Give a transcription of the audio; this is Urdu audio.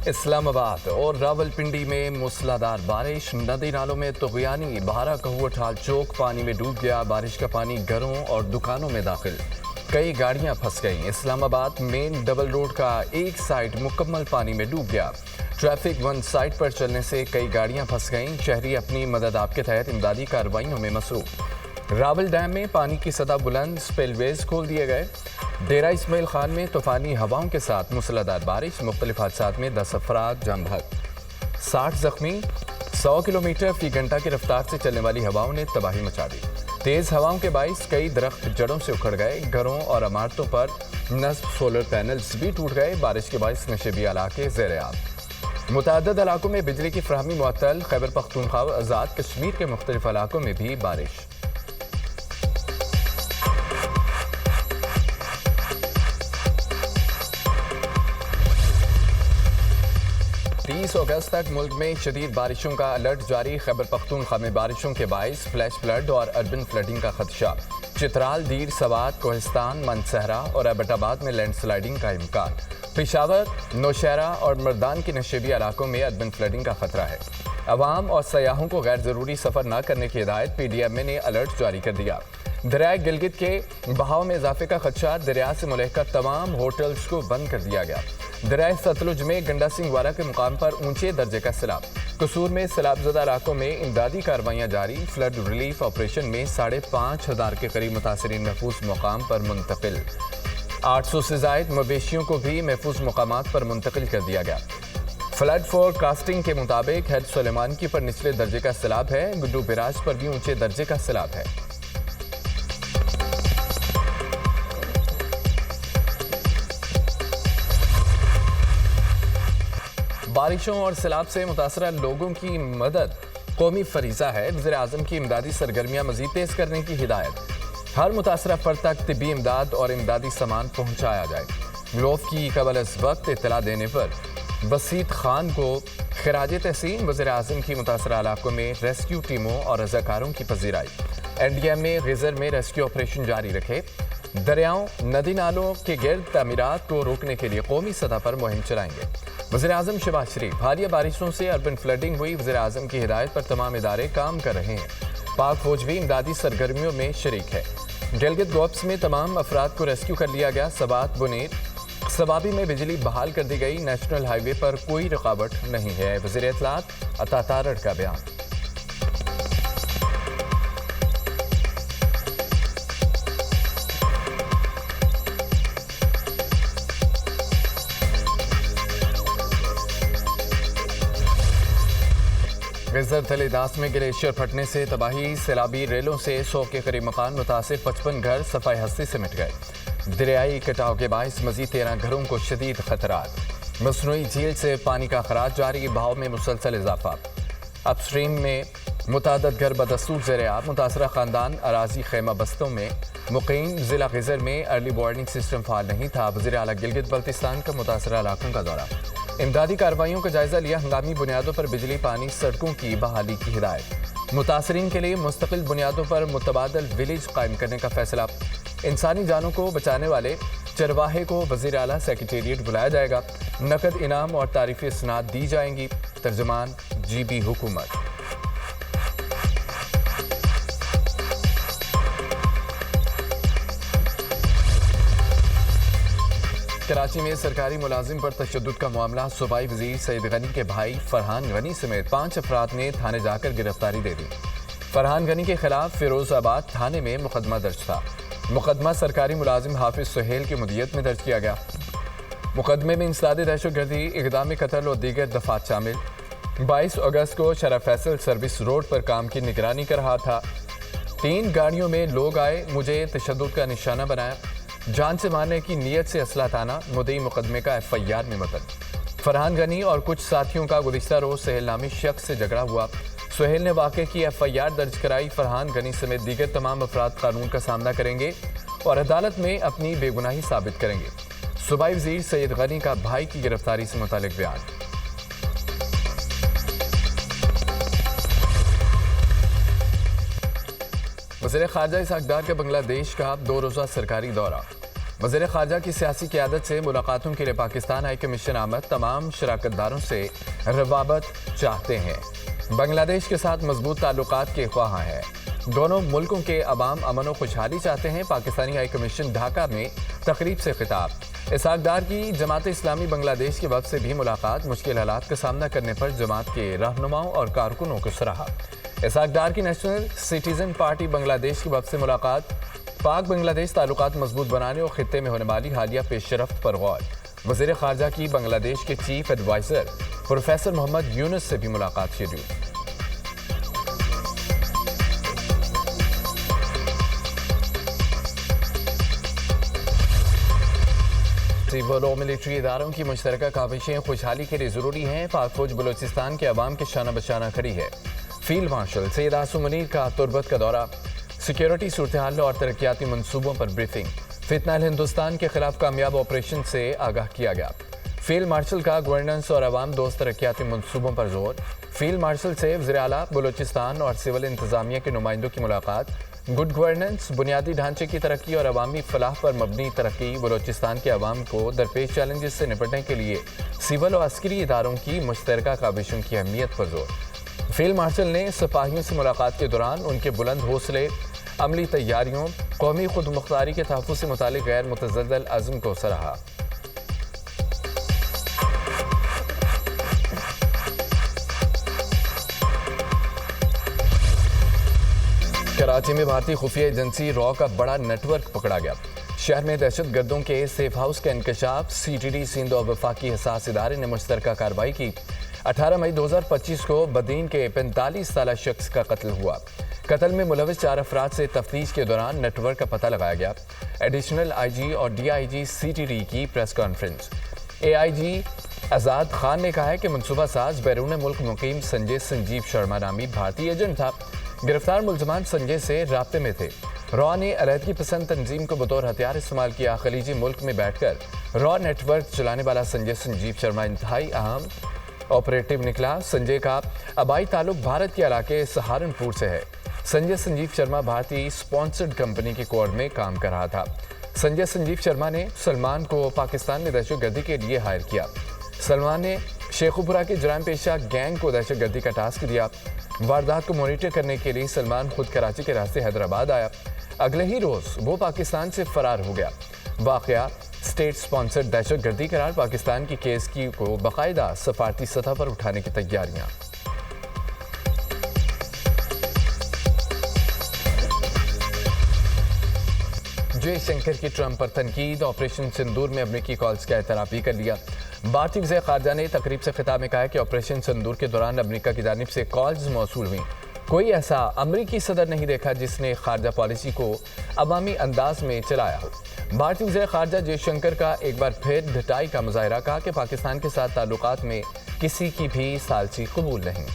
اسلام آباد اور راولپنڈی میں موسلادھار بارش، ندی نالوں میں طغیانی بہارا کہوٹھال چوک پانی میں ڈوب گیا۔ بارش کا پانی گھروں اور دکانوں میں داخل، کئی گاڑیاں پھنس گئیں۔ اسلام آباد مین ڈبل روڈ کا ایک سائڈ مکمل پانی میں ڈوب گیا۔ ٹریفک ون سائڈ پر چلنے سے کئی گاڑیاں پھنس گئیں۔ شہری اپنی مدد آپ کے تحت امدادی کارروائیوں میں مصروف۔ راول ڈیم میں پانی کی سطح بلند، سپل ویز کھول دیے گئے۔ ڈیرہ اسماعیل خان میں طوفانی ہواؤں کے ساتھ موسلادھار بارش، مختلف حادثات میں 10 افراد جاں بحق، 60 زخمی۔ 100 کلومیٹر فی گھنٹہ کی رفتار سے چلنے والی ہواؤں نے تباہی مچا دی۔ تیز ہواؤں کے باعث کئی درخت جڑوں سے اکھڑ گئے۔ گھروں اور عمارتوں پر نصب سولر پینلز بھی ٹوٹ گئے۔ بارش کے باعث نشیبی علاقے زیر آب، متعدد علاقوں میں بجلی کی فراہمی معطل۔ خیبر پختونخوا و آزاد کشمیر کے مختلف علاقوں میں بھی بارش۔ 30 اگست تک ملک میں شدید بارشوں کا الرٹ جاری۔ خیبر پختونخوا میں بارشوں کے باعث فلیش فلڈ اور اربن فلڈنگ کا خدشہ۔ چترال، دیر، سوات، کوہستان، منصہرہ اور ایبٹ آباد میں لینڈ سلائیڈنگ کا امکان۔ پشاور، نوشہرہ اور مردان کے نشیبی علاقوں میں اربن فلڈنگ کا خطرہ ہے۔ عوام اور سیاحوں کو غیر ضروری سفر نہ کرنے کی ہدایت۔ پی ڈی ایم اے نے الرٹ جاری کر دیا۔ دریائے گلگت کے بہاؤ میں اضافے کا خدشہ، دریا سے ملحقہ تمام ہوٹلز کو بند کر دیا گیا۔ دریائے ستلج میں گنڈا سنگھ وارہ کے مقام پر اونچے درجے کا سیلاب۔ قصور میں سیلاب زدہ علاقوں میں امدادی کارروائیاں جاری۔ فلڈ ریلیف آپریشن میں 5,500 کے قریب متاثرین محفوظ مقام پر منتقل۔ 800 سے زائد مویشیوں کو بھی محفوظ مقامات پر منتقل کر دیا گیا۔ فلڈ فور کاسٹنگ کے مطابق حید سلیمانکی پر نچلے درجے کا سیلاب ہے۔ گڈو براج پر بھی اونچے درجے کا سیلاب ہے۔ بارشوں اور سیلاب سے متاثرہ لوگوں کی مدد قومی فریضہ ہے۔ وزیر اعظم کی امدادی سرگرمیاں مزید تیز کرنے کی ہدایت۔ ہر متاثرہ فرد تک طبی امداد اور امدادی سامان پہنچایا جائے۔ گلوف کی قبل از وقت اطلاع دینے پر بسیط خان کو خراج تحسین۔ وزیر اعظم کی متاثرہ علاقوں میں ریسکیو ٹیموں اور رضاکاروں کی پذیرائی۔ این ڈی ایم اے غزر میں ریسکیو آپریشن جاری رکھے۔ دریاؤں، ندی نالوں کے گرد تعمیرات کو روکنے کے لیے قومی سطح پر مہم چلائیں گے۔ وزیر اعظم شہباز شریف، حالیہ بارشوں سے اربن فلڈنگ ہوئی۔ وزیر اعظم کی ہدایت پر تمام ادارے کام کر رہے ہیں۔ پاک فوج بھی امدادی سرگرمیوں میں شریک ہے۔ گلگت گوپس میں تمام افراد کو ریسکیو کر لیا گیا۔ سوات، بنیر، سبابی میں بجلی بحال کر دی گئی۔ نیشنل ہائی وے پر کوئی رکاوٹ نہیں ہے۔ وزیر اطلاعات عطا تارڑ کا بیان۔ غزر تھل داس میں گلیشیئر پھٹنے سے تباہی، سیلابی ریلوں سے 100 کے قریب مکان متاثر، 55 گھر صفائی ہستی سے مٹ گئے۔ دریائی کٹاؤ کے باعث مزید 13 گھروں کو شدید خطرات۔ مصنوعی جھیل سے پانی کا اخراج جاری، بہاؤ میں مسلسل اضافہ۔ اپ اسٹریم میں متعدد گھر بدستور زیر آب، متاثرہ خاندان اراضی خیمہ بستوں میں مقیم۔ ضلع غزر میں ارلی وارننگ سسٹم فعال نہیں تھا۔ وزیر اعلیٰ گلگت بلتستان کا متاثرہ علاقوں کا دورہ۔ امدادی کارروائیوں کا جائزہ لیا۔ ہنگامی بنیادوں پر بجلی، پانی، سڑکوں کی بحالی کی ہدایت۔ متاثرین کے لیے مستقل بنیادوں پر متبادل ولیج قائم کرنے کا فیصلہ۔ انسانی جانوں کو بچانے والے چرواہے کو وزیر اعلیٰ سیکریٹریٹ بلایا جائے گا۔ نقد انعام اور تعریفی اسناد دی جائیں گی۔ ترجمان جی بی حکومت۔ کراچی میں سرکاری ملازم پر تشدد کا معاملہ، صوبائی وزیر سعید غنی کے بھائی فرحان غنی سمیت 5 افراد نے تھانے جا کر گرفتاری دے دی۔ فرحان غنی کے خلاف فیروز آباد تھانے میں مقدمہ درج تھا۔ مقدمہ سرکاری ملازم حافظ سہیل کی مدیریت میں درج کیا گیا۔ مقدمے میں انسداد دہشت گردی، اقدام قتل اور دیگر دفعات شامل۔ 22 اگست کو شرع فیصل سروس روڈ پر کام کی نگرانی کر رہا تھا۔ 3 گاڑیوں میں لوگ آئے، مجھے تشدد کا نشانہ بنایا، جان سے مارنے کی نیت سے اسلحہ تانا۔ مدعی مقدمے کا ایف آئی آر میں متن۔ فرحان غنی اور کچھ ساتھیوں کا گزشتہ روز سہیل نامی شخص سے جھگڑا ہوا۔ سہیل نے واقعے کی ایف آئی آر درج کرائی۔ فرحان غنی سمیت دیگر تمام افراد قانون کا سامنا کریں گے اور عدالت میں اپنی بے گناہی ثابت کریں گے۔ صوبائی وزیر سید غنی کا بھائی کی گرفتاری سے متعلق بیان۔ وزیر خارجہ اسحاق ڈار کا بنگلہ دیش کا 2 روزہ سرکاری دورہ۔ وزیر خارجہ کی سیاسی قیادت سے ملاقاتوں کے لیے پاکستان ہائی کمیشن آمد تمام شراکت داروں سے روابط چاہتے ہیں۔ بنگلہ دیش کے ساتھ مضبوط تعلقات کے خواہاں ہیں۔ دونوں ملکوں کے عوام امن و خوشحالی چاہتے ہیں۔ پاکستانی ہائی کمیشن ڈھاکہ میں تقریب سے خطاب۔ اسحاق ڈار کی جماعت اسلامی بنگلہ دیش کے وفد سے بھی ملاقات۔ مشکل حالات کا سامنا کرنے پر جماعت کے رہنماؤں اور کارکنوں کو سراہا۔ اسحاق ڈار کی نیشنل سٹیزن پارٹی بنگلہ دیش کے وفد سے ملاقات۔ پاک بنگلہ دیش تعلقات مضبوط بنانے اور خطے میں ہونے والی حالیہ پیش رفت پر غور۔ وزیر خارجہ کی بنگلہ دیش کے چیف ایڈوائزر پروفیسر محمد یونس سے بھی ملاقات شیڈول۔ سول اور ملٹری اداروں کی مشترکہ کاوشیں خوشحالی کے لیے ضروری ہیں۔ پاک فوج بلوچستان کے عوام کے شانہ بشانہ کھڑی ہے۔ فیلڈ مارشل سید آسو منیر کا تربت کا دورہ۔ سیکیورٹی صورتحال اور ترقیاتی منصوبوں پر بریفنگ۔ فتنہ ہندوستان کے خلاف کامیاب آپریشن سے آگاہ کیا گیا۔ فیلڈ مارشل کا گورننس اور عوام دوست ترقیاتی منصوبوں پر زور۔ فیلڈ مارشل سے وزیر اعلیٰ بلوچستان اور سول انتظامیہ کے نمائندوں کی ملاقات۔ گڈ گورننس، بنیادی ڈھانچے کی ترقی اور عوامی فلاح پر مبنی ترقی۔ بلوچستان کے عوام کو درپیش چیلنجز سے نپٹنے کے لیے سول و عسکری اداروں کی مشترکہ کاوشوں کی اہمیت پر زور۔ فیلڈ مارشل نے سپاہیوں سے ملاقات کے دوران ان کے بلند حوصلے، عملی تیاریوں، قومی خود مختاری کے تحفظ سے متعلق غیر متزلزل عزم کو سراہا۔ کراچی میں بھارتی خفیہ ایجنسی را کا بڑا نیٹ ورک پکڑا گیا۔ شہر میں دہشت گردوں کے سیف ہاؤس کا انکشاف۔ سی ٹی ڈی سندھ اور وفاقی حساس ادارے نے مشترکہ کارروائی کی۔ 18 مئی 2025 کو بدین کے 45 سالہ شخص کا قتل ہوا۔ قتل میں ملوث 4 افراد سے تفتیش کے دوران نیٹ ورک کا پتہ لگایا گیا۔ ایڈیشنل آئی جی اور D I G C T D کی press conference. A I G Azad Khan نے کہا ہے کہ منصوبہ ساز بیرون ملک مقیم سنجے سنجیو شرما نامی بھارتی ایجنٹ تھا۔ گرفتار ملزمان سنجے سے رابطے میں تھے۔ را نے علیحدگی پسند تنظیم کو بطور ہتھیار استعمال کیا۔ خلیجی ملک میں بیٹھ کر را نیٹ ورک چلانے والا سنجے سنجیو شرما انتہائی اہم آپریٹو نکلا۔ سنجے کا آبائی تعلق بھارت کے علاقے سہارنپور سے ہے۔ سنجے سنجیو شرما بھارتی اسپانسرڈ کمپنی کے کوڈ میں کام کر رہا تھا۔ سنجے سنجیو شرما نے سلمان کو پاکستان میں دہشت گردی کے لیے ہائر کیا۔ سلمان نے شیخوپورہ کے جرائم پیشہ گینگ کو دہشت گردی کا ٹاسک دیا۔ واردات کو مانیٹر کرنے کے لیے سلمان خود کراچی کے راستے حیدرآباد آیا۔ اگلے ہی روز وہ پاکستان سے فرار ہو گیا۔ واقعہ اسٹیٹ اسپانسرڈ دہشت گردی قرار۔ پاکستان کی کیس کی کو باقاعدہ سفارتی سطح پر اٹھانے کی تیاریاں۔ جے شنکر کی ٹرمپ پر تنقید۔ آپریشن سندور میں امریکی کالز کا اعتراف بھی کر لیا۔ بھارتی وزیر خارجہ نے تقریب سے خطاب میں کہا کہ آپریشن سندور کے دوران امریکہ کی جانب سے کالز موصول ہوئیں۔ کوئی ایسا امریکی صدر نہیں دیکھا جس نے خارجہ پالیسی کو عوامی انداز میں چلایا ہو۔ بھارتی وزیر خارجہ جے شنکر کا ایک بار پھر ڈٹائی کا مظاہرہ، کہا کہ پاکستان کے ساتھ تعلقات میں کسی کی بھی ثالثی قبول نہیں۔